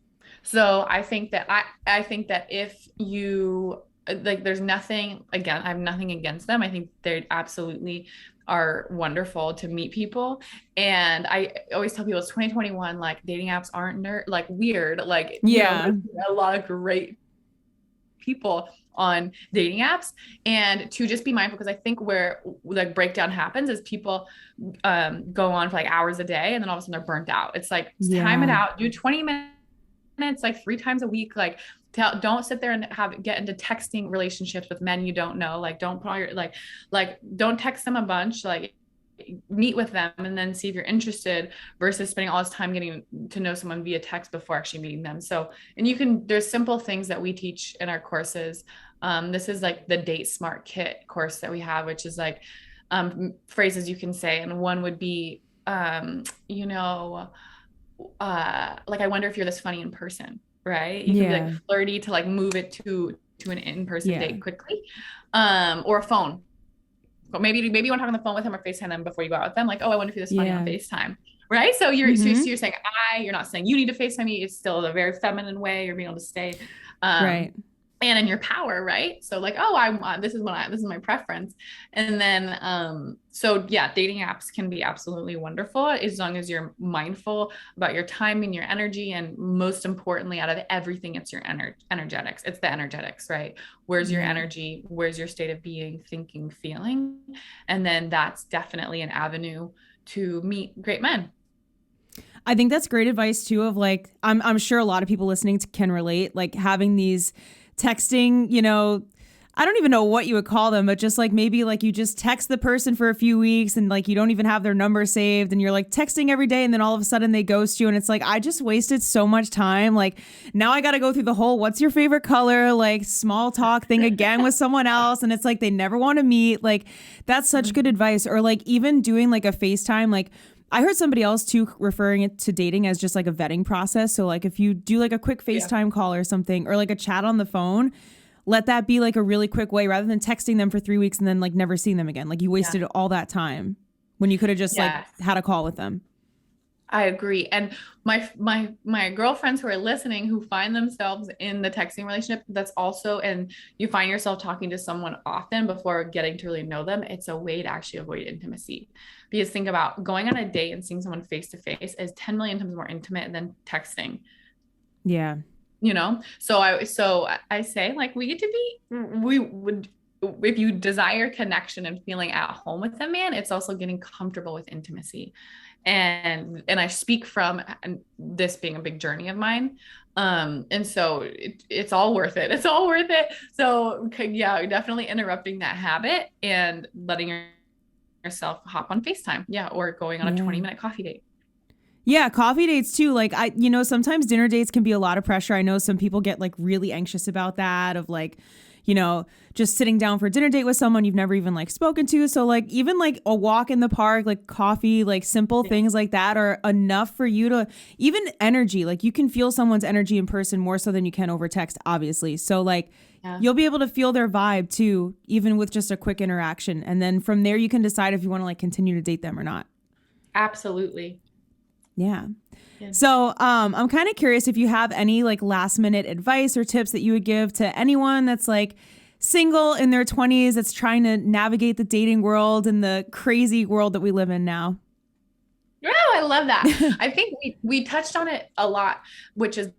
Speaker 2: So I think that I think that if you like, there's nothing, again, I have nothing against them. I think they absolutely are wonderful to meet people. And I always tell people it's 2021, like dating apps aren't like weird. Like, you know, a lot of great people on dating apps, and to just be mindful, because I think where like breakdown happens is people go on for like hours a day and then all of a sudden they're burnt out. It's like, time it out, do 20 minutes minutes, like 3 times a week. Like don't sit there and get into texting relationships with men you don't know. Like don't probably like don't text them a bunch. Like meet with them and then see if you're interested versus spending all this time getting to know someone via text before actually meeting them. So, and there's simple things that we teach in our courses. This is like the Date Smart Kit course that we have, which is like phrases you can say. And one would be, like, I wonder if you're this funny in person, right? You can be like flirty to like move it to an in-person date quickly, or a phone. But maybe you want to talk on the phone with them or FaceTime them before you go out with them. Like, oh, I wonder if you're this funny on FaceTime, right? So you're saying you're not saying you need to FaceTime me. It's still a very feminine way. You're being able to stay, right, and in your power, right? So like, oh, this is my preference. And then, dating apps can be absolutely wonderful as long as you're mindful about your time and your energy. And most importantly, out of everything, it's your energetics. It's the energetics, right? Where's your energy? Where's your state of being, thinking, feeling? And then that's definitely an avenue to meet great men.
Speaker 1: I think that's great advice too, of like, I'm sure a lot of people listening can relate, like having these texting, I don't even know what you would call them, but just like maybe like you just text the person for a few weeks and like you don't even have their number saved and you're like texting every day and then all of a sudden they ghost you and it's like, I just wasted so much time. Like now I got to go through the whole what's your favorite color, like small talk thing again with someone else, and it's like they never want to meet. Like that's such good advice. Or like even doing like a FaceTime, like I heard somebody else too referring it to dating as just like a vetting process. So like if you do like a quick FaceTime call or something, or like a chat on the phone, let that be like a really quick way rather than texting them for 3 weeks and then like never seeing them again. Like you wasted all that time when you could have just like had a call with them.
Speaker 2: I agree. And my girlfriends who are listening, who find themselves in the texting relationship, that's also, and you find yourself talking to someone often before getting to really know them, it's a way to actually avoid intimacy. Because think about going on a date and seeing someone face to face is 10 million times more intimate than texting.
Speaker 1: Yeah.
Speaker 2: So I say like we would, if you desire connection and feeling at home with a man, it's also getting comfortable with intimacy. And I speak from this being a big journey of mine. And so it's all worth it. It's all worth it. So definitely interrupting that habit and letting yourself hop on FaceTime. Yeah. Or going on a 20-minute coffee date.
Speaker 1: Yeah, coffee dates too. Like sometimes dinner dates can be a lot of pressure. I know some people get like really anxious about that, of like, just sitting down for a dinner date with someone you've never even like spoken to. So like even like a walk in the park, like coffee, like simple things like that are enough for you to, even energy, like you can feel someone's energy in person more so than you can over text, obviously. So like you'll be able to feel their vibe too, even with just a quick interaction. And then from there you can decide if you want to like continue to date them or not.
Speaker 2: Absolutely.
Speaker 1: Yeah. So I'm kind of curious if you have any like last minute advice or tips that you would give to anyone that's like single in their 20s that's trying to navigate the dating world and the crazy world that we live in now.
Speaker 2: Oh, I love that. I think we touched on it a lot, which is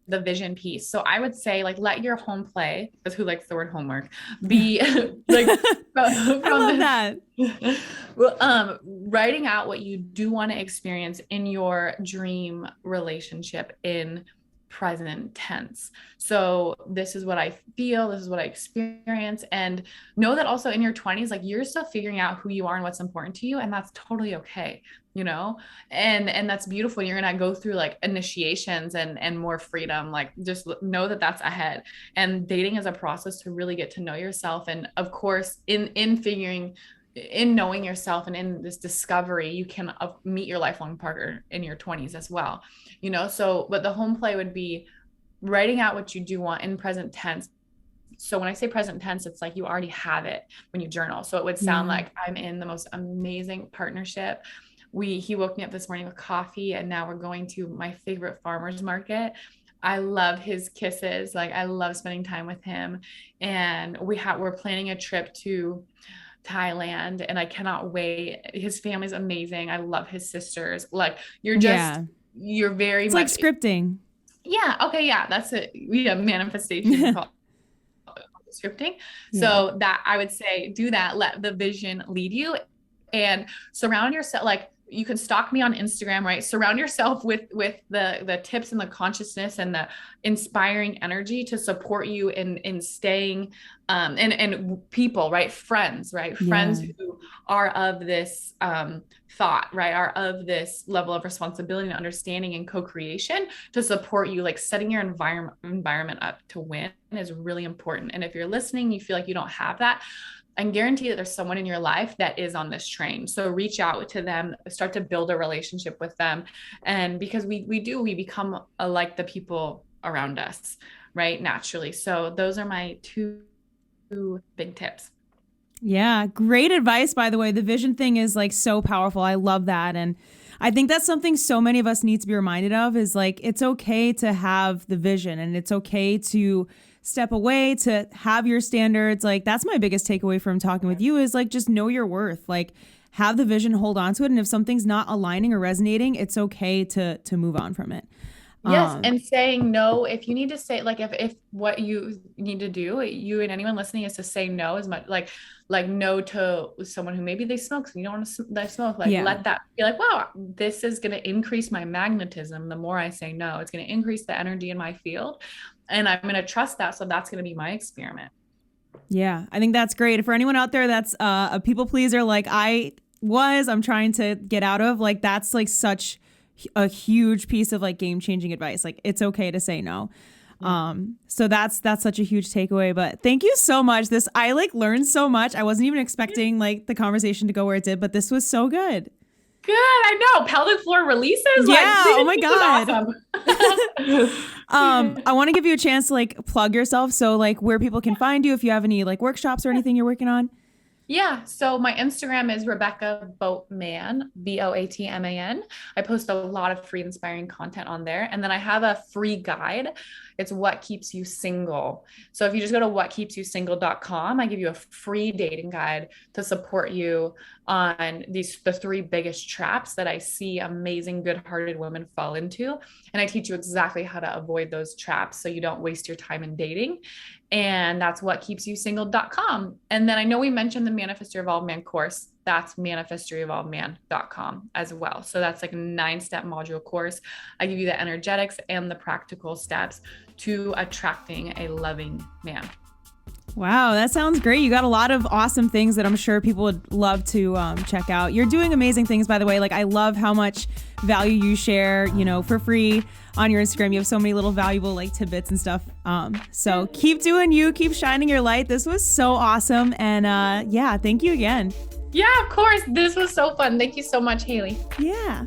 Speaker 2: the vision piece. So I would say like let your home play, because who likes the word homework, be like
Speaker 1: I love that.
Speaker 2: Writing out what you do want to experience in your dream relationship in present tense. So this is what I feel, this is what I experience, and know that also in your 20s, like you're still figuring out who you are and what's important to you, and that's totally okay. And that's beautiful. You're going to go through like initiations and more freedom. Like just know that that's ahead. And dating is a process to really get to know yourself. And of course, in knowing yourself and in this discovery, you can meet your lifelong partner in your 20s as well. So, but the home play would be writing out what you do want in present tense. So when I say present tense, it's like you already have it when you journal. So it would sound like I'm in the most amazing partnership. He woke me up this morning with coffee, and now we're going to my favorite farmer's market. I love his kisses. Like I love spending time with him, and we're planning a trip to Thailand, and I cannot wait. His family's amazing. I love his sisters. Like you're very
Speaker 1: it's
Speaker 2: much
Speaker 1: like scripting.
Speaker 2: Yeah. Okay. Yeah. That's it. Manifestation called scripting. So that I would say, do that. Let the vision lead you, and surround yourself. Like you can stalk me on Instagram, right? Surround yourself with the tips and the consciousness and the inspiring energy to support you in staying, and people, right? Friends, right? Friends who are of this thought, right? Are of this level of responsibility and understanding and co-creation to support you. Like setting your environment up to win is really important. And if you're listening, you feel like you don't have that, I can guarantee that there's someone in your life that is on this train. So reach out to them, start to build a relationship with them. And because we become like the people around us, right? Naturally. So those are my two big tips.
Speaker 1: Yeah. Great advice, by the way. The vision thing is like so powerful. I love that. And I think that's something so many of us need to be reminded of, is like, it's okay to have the vision, and it's okay to step away, to have your standards. Like, that's my biggest takeaway from talking with you, is like, just know your worth. Like, have the vision, hold on to it. And if something's not aligning or resonating, it's okay to move on from it.
Speaker 2: Yes. And saying no, if you need to say, like, if what you need to do, you and anyone listening, is to say no as much, like no to someone who maybe they smoke, so you don't want to smoke, like let that be like, wow, this is going to increase my magnetism. The more I say no, it's going to increase the energy in my field, and I'm going to trust that. So that's going to be my experiment.
Speaker 1: Yeah. I think that's great. For anyone out there that's a people pleaser, like I'm trying to get out of, like, that's like such a huge piece of like game-changing advice. Like, it's okay to say no. So that's such a huge takeaway. But thank you so much. I like learned so much. I wasn't even expecting like the conversation to go where it did, but this was so good.
Speaker 2: Good. I know. Pelvic floor releases.
Speaker 1: Yeah.
Speaker 2: Like,
Speaker 1: oh my God.
Speaker 2: Awesome.
Speaker 1: I want to give you a chance to like plug yourself. So like where people can find you, if you have any like workshops or anything you're working on.
Speaker 2: Yeah. So my Instagram is Rebecca Boatman, Boatman. I post a lot of free inspiring content on there. And then I have a free guide. It's What Keeps You Single. So if you just go to whatkeepsyousingle.com, I give you a free dating guide to support you on the three biggest traps that I see amazing, good-hearted women fall into. And I teach you exactly how to avoid those traps so you don't waste your time in dating. And that's whatkeepsyousingle.com. And then I know we mentioned the Manifest Your Evolved Man course. That's manifestyourEvolvedman.com as well. So that's like a 9-step module course. I give you the energetics and the practical steps to attracting a loving man.
Speaker 1: Wow, that sounds great. You got a lot of awesome things that I'm sure people would love to check out. You're doing amazing things, by the way. Like, I love how much value you share, for free on your Instagram. You have so many little valuable like tidbits and stuff. So keep doing you, keep shining your light. This was so awesome. And thank you again.
Speaker 2: Yeah, of course. This was so fun. Thank you so much, Haley.
Speaker 1: Yeah.